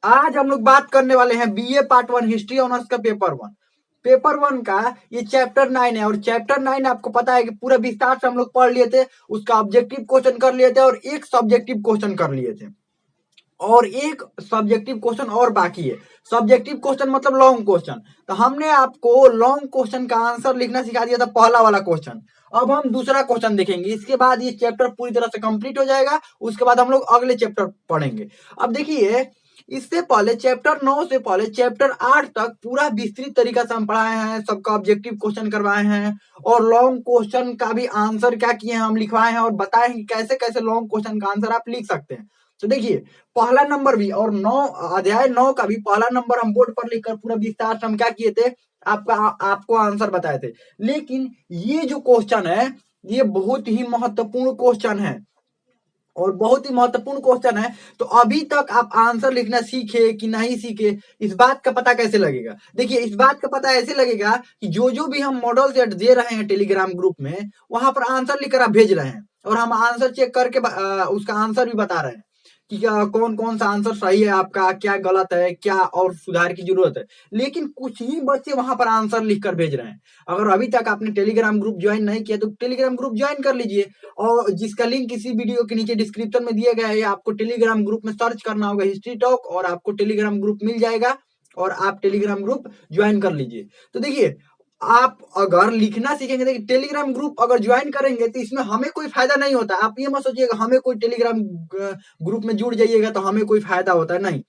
आज हम लोग बात करने वाले हैं बीए पार्ट 1 हिस्ट्री ऑनर्स का पेपर वन का ये चैप्टर 9 है। और चैप्टर 9 आपको पता है कि पूरा विस्तार से हम लोग पढ़ लिए थे, उसका ऑब्जेक्टिव क्वेश्चन कर लिए थे और एक सब्जेक्टिव क्वेश्चन कर लिए थे और एक सब्जेक्टिव क्वेश्चन और बाकी है। सब्जेक्टिव क्वेश्चन मतलब लॉन्ग क्वेश्चन। तो हमने आपको लॉन्ग क्वेश्चन का आंसर लिखना सिखा दिया था, पहला वाला क्वेश्चन। अब हम दूसरा क्वेश्चन देखेंगे, इसके बाद ये चैप्टर पूरी तरह से कंप्लीट हो जाएगा। उसके बाद हम लोग अगले चैप्टर पढ़ेंगे। अब देखिए, इससे पहले चैप्टर 9 से पहले चैप्टर 8 तक पूरा विस्तृत तरीका से हम पढ़ाए हैं, सबका ऑब्जेक्टिव क्वेश्चन करवाए हैं और लॉन्ग क्वेश्चन का भी आंसर क्या किए हैं हम लिखवाए हैं और बताए हैं कि कैसे कैसे लॉन्ग क्वेश्चन का आंसर आप लिख सकते हैं। तो देखिए, पहला नंबर भी और 9 अध्याय 9 का भी पहला नंबर हम बोर्ड पर लिखकर पूरा विस्तार से हम क्या किए थे, आपको आंसर बताए थे। लेकिन ये जो क्वेश्चन है, ये बहुत ही महत्वपूर्ण क्वेश्चन है और बहुत ही महत्वपूर्ण क्वेश्चन है। तो अभी तक आप आंसर लिखना सीखे कि नहीं सीखे, इस बात का पता कैसे लगेगा? देखिए, इस बात का पता ऐसे लगेगा कि जो भी हम मॉडल सेट दे रहे हैं टेलीग्राम ग्रुप में, वहां पर आंसर लिखकर आप भेज रहे हैं और हम आंसर चेक करके उसका आंसर भी बता रहे हैं कि कौन कौन सा आंसर सही है आपका, क्या गलत है, क्या और सुधार की जरूरत है। लेकिन कुछ ही बच्चे वहां पर आंसर लिखकर भेज रहे हैं। अगर अभी तक आपने टेलीग्राम ग्रुप ज्वाइन नहीं किया तो टेलीग्राम ग्रुप ज्वाइन कर लीजिए और जिसका लिंक इसी वीडियो के नीचे डिस्क्रिप्शन में दिया गया है। आपको टेलीग्राम ग्रुप में सर्च करना होगा हिस्ट्री टॉक और आपको टेलीग्राम ग्रुप मिल जाएगा और आप टेलीग्राम ग्रुप ज्वाइन कर लीजिए। तो देखिए, आप अगर लिखना सीखेंगे, देखिए टेलीग्राम ग्रुप अगर ज्वाइन करेंगे तो इसमें हमें कोई फायदा नहीं होता। आप ये मत सोचिएगा हमें कोई टेलीग्राम ग्रुप में जुड़ जाइएगा तो हमें कोई फायदा होता है, नहीं।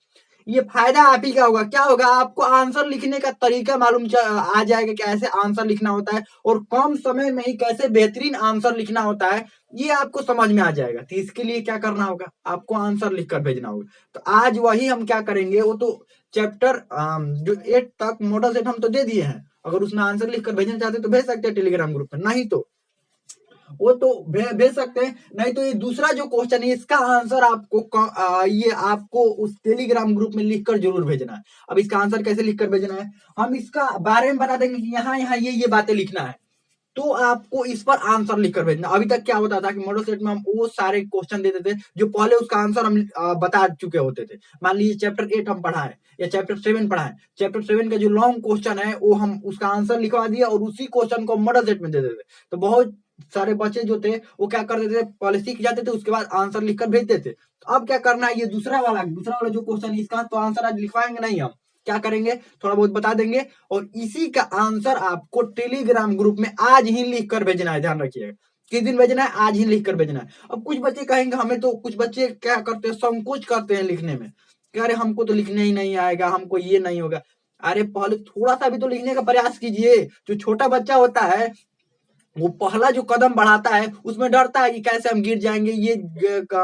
ये फायदा आप ही का होगा। क्या होगा? आपको आंसर लिखने का तरीका मालूम आ जाएगा, कैसे आंसर लिखना होता है और कम समय में ही कैसे बेहतरीन आंसर लिखना होता है, ये आपको समझ में आ जाएगा। तो इसके लिए क्या करना होगा? आपको आंसर लिखकर भेजना होगा। तो आज वही हम क्या करेंगे, वो तो चैप्टर जो 8 तक मॉडल सेट हम तो दे दिए हैं। अगर उसमें आंसर लिखकर भेजना चाहते तो भेज सकते हैं टेलीग्राम ग्रुप में, नहीं तो वो तो भेज सकते हैं। नहीं तो ये दूसरा जो क्वेश्चन है, इसका आंसर ये आपको उस टेलीग्राम ग्रुप में लिखकर जरूर भेजना है। अब इसका आंसर कैसे लिखकर भेजना है, हम इसका बारे में बता देंगे कि यहाँ यहाँ ये बातें लिखना है। तो आपको इस पर आंसर लिखकर भेजना। अभी तक क्या होता था कि मॉडल सेट में हम वो सारे क्वेश्चन देते थे जो पहले उसका आंसर हम बता चुके होते थे। मान लीजिए चैप्टर 8 हम पढ़ा है या चैप्टर 7 पढ़ा है, चैप्टर 7 का जो लॉन्ग क्वेश्चन है वो हम उसका आंसर लिखवा दिया और उसी क्वेश्चन को मॉडल सेट में दे देते। तो बहुत सारे बच्चे जो थे वो क्या करते थे, पहले सीख जाते थे, उसके बाद आंसर लिखकर भेजते थे। तो अब क्या करना है, ये दूसरा वाला जो क्वेश्चन है, इसका तो आंसर आज लिखवाएंगे नहीं हम। क्या करेंगे, थोड़ा बहुत बता देंगे और इसी का आंसर आपको टेलीग्राम ग्रुप में आज ही लिख कर भेजना है। ध्यान रखिएगा, किस दिन भेजना है? आज ही लिख कर भेजना है। अब कुछ बच्चे कहेंगे हमें तो, कुछ बच्चे क्या करते हैं, संकोच करते हैं लिखने में, कह रहे हमको तो लिखने ही नहीं आएगा, हमको ये नहीं होगा। अरे पहले थोड़ा सा भी तो लिखने का प्रयास कीजिए। जो छोटा बच्चा होता है वो पहला जो कदम बढ़ाता है उसमें डरता है कि कैसे हम गिर जाएंगे,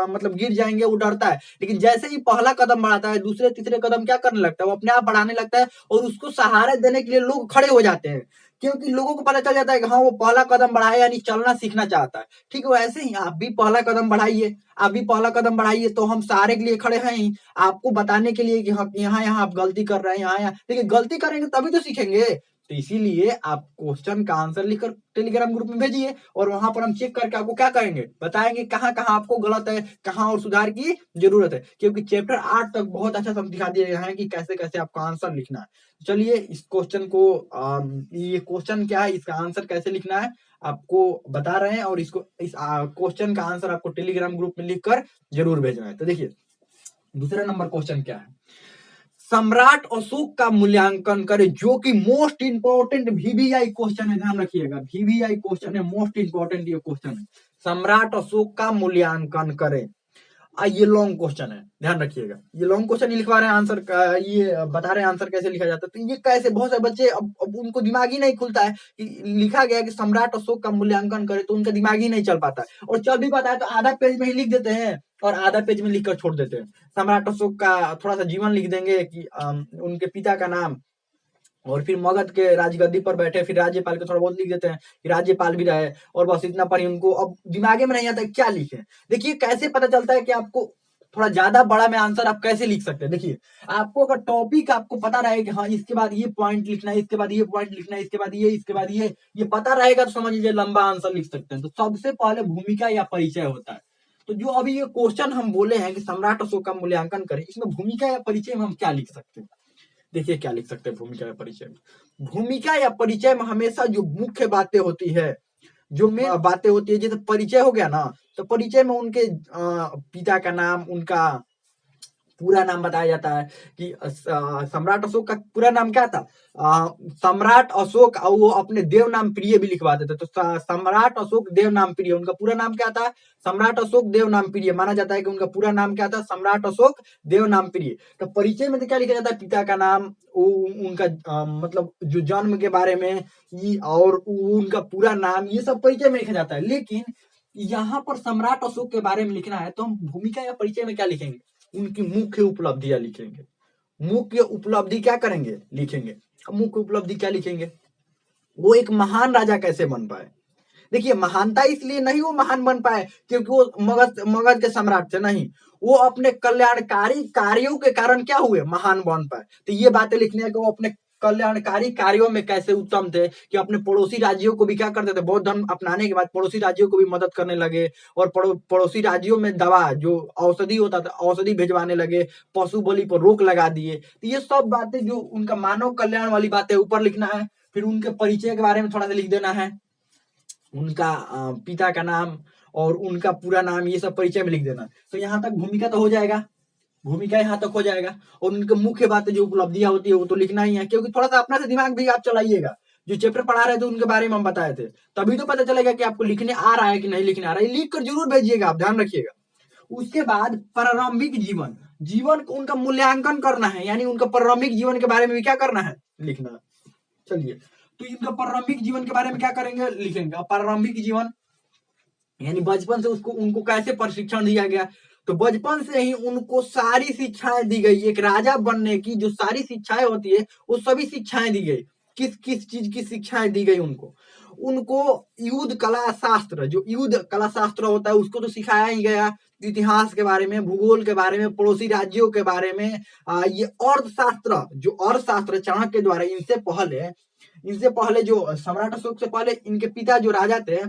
मतलब गिर जाएंगे, वो डरता है। लेकिन जैसे ही पहला कदम बढ़ाता है, दूसरे तीसरे कदम क्या करने लगता है, वो अपने आप बढ़ाने लगता है और उसको सहारा देने के लिए लोग खड़े हो जाते हैं, क्योंकि लोगों को पता चल जाता है कि हाँ वो पहला कदम बढ़ाया यानी चलना सीखना चाहता है। ठीक है, वैसे ही आप भी पहला कदम बढ़ाइए, आप भी पहला कदम बढ़ाइए। तो हम सहारे के लिए खड़े हैं ही, आपको बताने के लिए कि हाँ यहाँ यहाँ आप गलती कर रहे हैं, यहाँ यहाँ। देखिए, गलती करेंगे तभी तो सीखेंगे। तो इसीलिए आप क्वेश्चन का आंसर लिखकर टेलीग्राम ग्रुप में भेजिए और वहां पर हम चेक करके आपको क्या करेंगे, बताएंगे कहाँ कहाँ आपको गलत है, कहाँ और सुधार की जरूरत है। क्योंकि चैप्टर 8 तक बहुत अच्छा सब दिखा दिए गए हैं कि कैसे कैसे आपका आंसर लिखना है। चलिए, इस क्वेश्चन को ये क्वेश्चन क्या है, इसका आंसर कैसे लिखना है आपको बता रहे हैं और इसको इस क्वेश्चन का आंसर आपको टेलीग्राम ग्रुप में लिखकर जरूर भेजना है। तो देखिए, दूसरा नंबर क्वेश्चन क्या है, सम्राट अशोक का मूल्यांकन करें, जो कि मोस्ट इंपोर्टेंट वीवीआई क्वेश्चन है। ध्यान रखिएगा, वीवीआई क्वेश्चन है, मोस्ट इंपोर्टेंट ये क्वेश्चन है। सम्राट अशोक का मूल्यांकन करें। ये लॉन्ग क्वेश्चन है, ध्यान रखिएगा। ये लॉन्ग क्वेश्चन लिखवा रहे हैं, आंसर का ये बता रहे हैं आंसर कैसे लिखा जाता है। तो ये कैसे, बहुत सारे बच्चे अब उनको दिमाग ही नहीं खुलता है कि लिखा गया कि सम्राट अशोक का मूल्यांकन करे, तो उनका दिमाग ही नहीं चल पाता है। और चल भी पाता है तो आधा पेज में ही लिख देते हैं और आधा पेज में लिखकर छोड़ देते हैं। सम्राट अशोक का थोड़ा सा जीवन लिख देंगे कि उनके पिता का नाम और फिर मगध के राजगद्दी पर बैठे, फिर राज्यपाल के थोड़ा बहुत लिख देते हैं कि राज्यपाल भी रहे और बस इतना पर ही उनको अब दिमागे में नहीं आता क्या लिखे। देखिए, कैसे पता चलता है कि आपको थोड़ा ज्यादा बड़ा में आंसर आप कैसे लिख सकते हैं। देखिए, आपको अगर टॉपिक आपको पता रहे कि हाँ इसके बाद ये पॉइंट लिखना है, इसके बाद ये पॉइंट लिखना है, इसके बाद ये, इसके बाद ये पता रहेगा तो समझ लीजिए लंबा आंसर लिख सकते हैं। तो सबसे पहले भूमिका या परिचय होता है। तो जो अभी ये क्वेश्चन हम बोले हैं कि सम्राट अशोक का मूल्यांकन करें, इसमें भूमिका या परिचय में हम क्या लिख सकते हैं? देखिए क्या लिख सकते हैं भूमिका या परिचय में। भूमिका या परिचय में हमेशा जो मुख्य बातें होती है, जो मेन बातें होती है, जैसे परिचय हो गया ना, तो परिचय में उनके पिता का नाम, उनका पूरा नाम बताया जाता है कि सम्राट अशोक का पूरा नाम क्या था, सम्राट अशोक, और वो अपने देव नाम प्रिय भी लिखवा देते। तो सम्राट अशोक देव नाम प्रिय, उनका पूरा नाम क्या था, सम्राट अशोक देव नाम प्रिय। माना जाता है कि उनका पूरा नाम क्या था, सम्राट अशोक देव नाम प्रिय। तो परिचय में तो क्या लिखा जाता है, पिता का नाम, उनका मतलब जो जन्म के बारे में, और उनका पूरा नाम, ये सब परिचय में लिखा जाता है। लेकिन यहाँ पर सम्राट अशोक के बारे में लिखना है तो हम भूमिका या परिचय में क्या लिखेंगे, उनकी मुख्य उपलब्धियां लिखेंगे। मुख्य उपलब्धि क्या करेंगे, लिखेंगे। मुख्य उपलब्धि क्या लिखेंगे, वो एक महान राजा कैसे बन पाए। देखिए महानता इसलिए नहीं वो महान बन पाए क्योंकि वो मगध के सम्राट थे, नहीं, वो अपने कल्याणकारी कार्यों के कारण क्या हुए, महान बन पाए। तो ये बातें लिखने हैं कि वो अपने कल्याणकारी कार्यों में कैसे उत्तम थे, कि अपने पड़ोसी राज्यों को भी क्या करते थे, बौद्ध धर्म अपनाने के बाद पड़ोसी राज्यों को भी मदद करने लगे, और पड़ोसी राज्यों में दवा जो औषधि होता था, औषधि भिजवाने लगे, पशु बलि पर रोक लगा दिए। तो ये सब बातें जो उनका मानव कल्याण वाली बातें ऊपर लिखना है। फिर उनके परिचय के बारे में थोड़ा सा लिख देना है, उनका पिता का नाम और उनका पूरा नाम, ये सब परिचय में लिख देना। तो यहाँ तक भूमिका तो हो जाएगा, भूमिका यहाँ तक हो जाएगा। और उनके मुख्य बातें जो उपलब्धियां होती है वो तो लिखना ही है, क्योंकि थोड़ा सा अपना से दिमाग भी आप चलाइएगा। जो चैप्टर पढ़ा रहे थे उनके बारे में हम बताए थे, तभी तो पता चलेगा कि आपको लिखने आ रहा है कि नहीं लिखने आ रहा है। लिख कर जरूर भेजिएगा, आप ध्यान रखिएगा। उसके बाद प्रारंभिक जीवन, जीवन को उनका मूल्यांकन करना है, यानी उनका प्रारंभिक जीवन के बारे में भी क्या करना है, लिखना है। चलिए, तो इनका प्रारंभिक जीवन के बारे में क्या करेंगे, लिखेंगे। प्रारंभिक जीवन यानी बचपन से उसको उनको कैसे प्रशिक्षण दिया गया, तो बचपन से ही उनको सारी शिक्षाएं दी गई। एक राजा बनने की जो सारी शिक्षाएं होती है वो सभी शिक्षाएं दी गई। किस किस चीज की शिक्षाएं दी गई उनको, उनको युद्ध कला शास्त्र, जो युद्ध कला शास्त्र होता है उसको तो सिखाया ही गया। इतिहास के बारे में, भूगोल के बारे में, पड़ोसी राज्यों के बारे में, ये अर्थशास्त्र, जो अर्थशास्त्र चाणक्य के द्वारा, इनसे पहले जो सम्राट अशोक से पहले इनके पिता जो राजा थे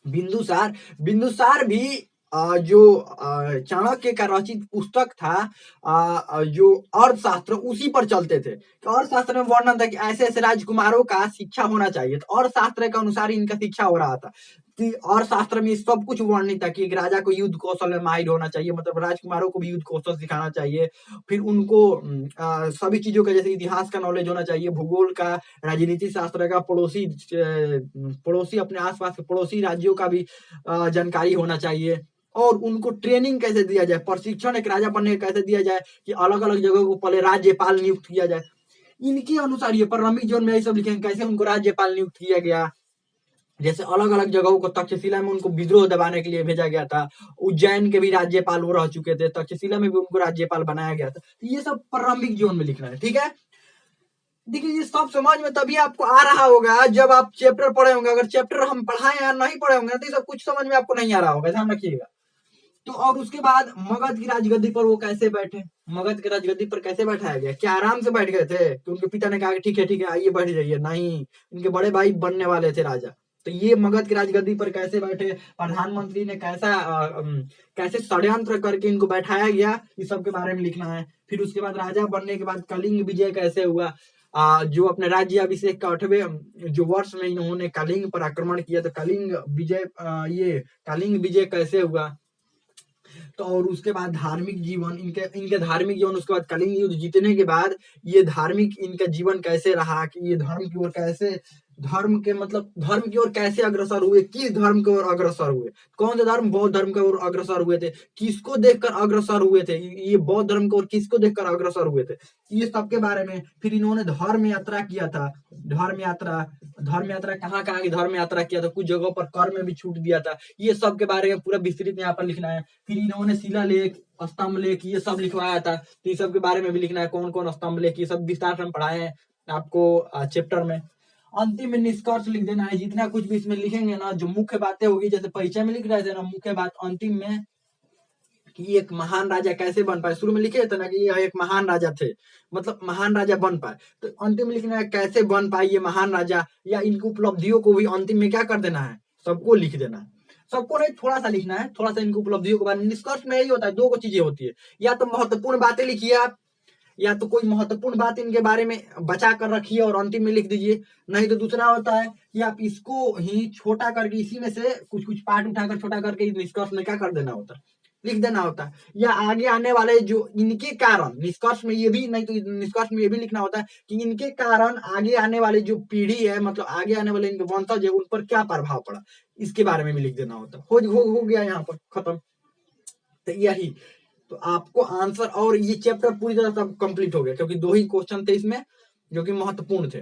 बिंदुसार, बिंदुसार भी जो चाणक्य का रचित पुस्तक था, जो अर्थशास्त्र, उसी पर चलते थे। तो अर्थशास्त्र में वर्णन था कि ऐसे ऐसे राजकुमारों का शिक्षा होना चाहिए, तो अर्थशास्त्र के अनुसार इनका शिक्षा हो रहा था। अर्थशास्त्र में सब कुछ वर्णित था कि एक राजा को युद्ध कौशल में माहिर होना चाहिए, मतलब राजकुमारों को भी युद्ध कौशल सिखाना चाहिए। फिर उनको सभी चीजों का, जैसे इतिहास का नॉलेज होना चाहिए, भूगोल का, राजनीति शास्त्र का, पड़ोसी अपने आसपास के पड़ोसी राज्यों का भी जानकारी होना चाहिए। और उनको ट्रेनिंग कैसे दिया जाए, प्रशिक्षण एक राजा बनने का कैसे दिया जाए, कि अलग अलग जगहों को पहले राज्यपाल नियुक्त किया जाए। इनके अनुसार ये प्रारंभिक जीवन में यही सब लिखेंगे, कैसे उनको राज्यपाल नियुक्त किया गया। जैसे अलग अलग जगहों को, तक्षशिला में उनको विद्रोह दबाने के लिए भेजा गया था, उज्जैन के भी राज्यपाल वो रह चुके थे, तक्षशिला में भी उनको राज्यपाल बनाया गया था। तो ये सब प्रारंभिक जीवन में लिखना है, ठीक है। देखिए ये सब समझ में तभी आपको आ रहा होगा जब आप चैप्टर पढ़े होंगे। अगर चैप्टर हम पढ़ाए या नहीं पढ़े होंगे तो ये सब कुछ समझ में आपको नहीं आ रहा होगा, ध्यान रखिएगा। तो और उसके बाद मगध की राजगद्दी पर वो कैसे बैठे, मगध की राजगद्दी पर कैसे बैठाया गया, क्या आराम से बैठ गए थे कि उनके पिता ने कहा कि ठीक है आइए बैठ जाइए, नहीं, इनके बड़े भाई बनने वाले थे राजा। तो ये मगध की राजगद्दी पर कैसे बैठे, प्रधानमंत्री ने कैसे षड्यंत्र करके इनको बैठाया गया, इस सब के बारे में लिखना है। फिर उसके बाद राजा बनने के बाद कलिंग विजय कैसे हुआ, जो अपने राज्य अभिषेक का 8वें जो वर्ष में इन्होंने कलिंग पर आक्रमण किया, तो ये कलिंग विजय कैसे हुआ। तो और उसके बाद धार्मिक जीवन, इनके धार्मिक जीवन, उसके बाद कलिंग युद्ध जीतने के बाद ये धार्मिक इनका जीवन कैसे रहा, कि ये धर्म की ओर कैसे, धर्म की ओर कैसे अग्रसर हुए, किस धर्म की ओर अग्रसर हुए, कौन सा धर्म, बौद्ध धर्म की ओर अग्रसर हुए थे, किसको देखकर अग्रसर हुए थे, ये बौद्ध धर्म की ओर किसको देखकर अग्रसर हुए थे, ये सब के बारे में। फिर इन्होंने धर्म यात्रा किया था, धर्म यात्रा कहाँ कहाँ की धर्म यात्रा किया था, कुछ जगहों पर कर में भी छूट दिया था, ये सब के बारे में पूरा विस्तृत यहाँ पर लिखना है। फिर इन्होंने शिलालेख, स्तंभ लेख, ये सब लिखवाया था, तो ये सब के बारे में भी लिखना है, कौन कौन स्तंभ लेख, ये सब विस्तार से हम पढ़ाए हैं आपको चैप्टर में। अंतिम में निष्कर्ष लिख देना है, जितना कुछ भी इसमें लिखेंगे ना, जो मुख्य बातें होगी, जैसे परिचय में लिख रहे थे ना, मुख्य बात अंतिम में कि एक महान राजा कैसे बन पाए। शुरू में लिखे थे ना कि यह एक महान राजा थे, मतलब महान राजा बन पाए, तो अंतिम में लिखना है कैसे बन पाए ये महान राजा, या इनकी उपलब्धियों को भी अंतिम में क्या कर देना है, सबको लिख देना है। सबको नहीं, थोड़ा सा लिखना है, थोड़ा सा इनकी उपलब्धियों के बारे में। निष्कर्ष में यही होता है, दो चीजें होती है, या तो महत्वपूर्ण बातें लिखिए आप, या तो कोई महत्वपूर्ण बात इनके बारे में बचा कर रखिए और अंतिम में लिख दीजिए। नहीं तो दूसरा होता है कि आप इसको ही छोटा करके इसी में से कुछ कुछ पार्ट उठाकर छोटा करके निष्कर्ष में क्या कर देना होता है, लिख देना होता है। या आगे आने वाले जो इनके कारण, निष्कर्ष में ये भी नहीं तो निष्कर्ष में ये भी लिखना होता है कि इनके कारण आगे आने वाली जो पीढ़ी है, मतलब आगे आने वाले इनके वंशज है, उन पर क्या प्रभाव पड़ा, इसके बारे में भी लिख देना होता है। हो गया यहाँ पर खत्म। तो यही, तो आपको आंसर, और ये चैप्टर पूरी तरह से कंप्लीट हो गया, क्योंकि दो ही क्वेश्चन थे इसमें जो कि महत्वपूर्ण थे।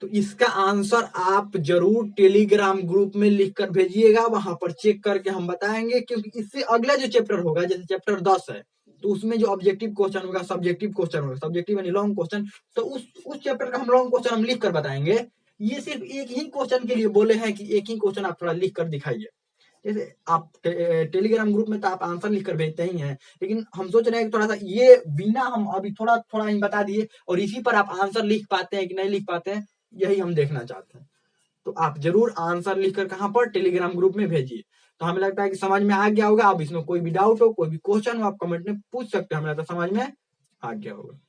तो इसका आंसर आप जरूर टेलीग्राम ग्रुप में लिख कर भेजिएगा, वहां पर चेक करके हम बताएंगे। क्योंकि इससे अगला जो चैप्टर होगा, जैसे चैप्टर 10 है, तो उसमें जो ऑब्जेक्टिव क्वेश्चन होगा, सब्जेक्टिव क्वेश्चन होगा, सब्जेक्टिव यानी लॉन्ग क्वेश्चन, तो उस चैप्टर का हम लॉन्ग क्वेश्चन हम लिख कर बताएंगे। ये सिर्फ एक ही क्वेश्चन के लिए बोले हैं कि एक ही क्वेश्चन आप थोड़ा लिख कर दिखाइए। जैसे आप टेलीग्राम ग्रुप में तो आप आंसर लिख कर भेजते ही हैं, लेकिन हम सोच रहे हैं कि थोड़ा सा ये बिना हम अभी थोड़ा थोड़ा ही बता दिए और इसी पर आप आंसर लिख पाते हैं कि नहीं लिख पाते हैं, यही हम देखना चाहते हैं। तो आप जरूर आंसर लिखकर कहाँ पर, टेलीग्राम ग्रुप में भेजिए। तो हमें लगता है कि समझ में आ गया होगा। अब इसमें कोई भी डाउट हो, कोई भी क्वेश्चन हो, आप कमेंट में पूछ सकते हैं, हमें लगता है समझ में आ गया होगा।